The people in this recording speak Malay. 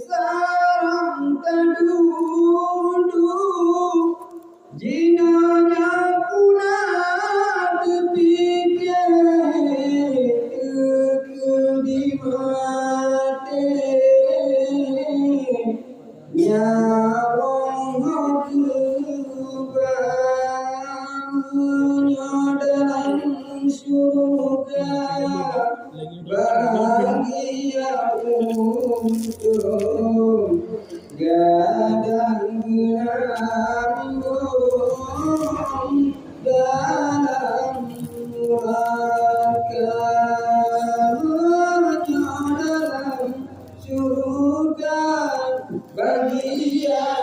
sarang terduduk jinanya punah terpikir kedimate nyawang kebangunnya dalam surga bahagia untuk gadang menanggung dalam neraka dalam surga bahagia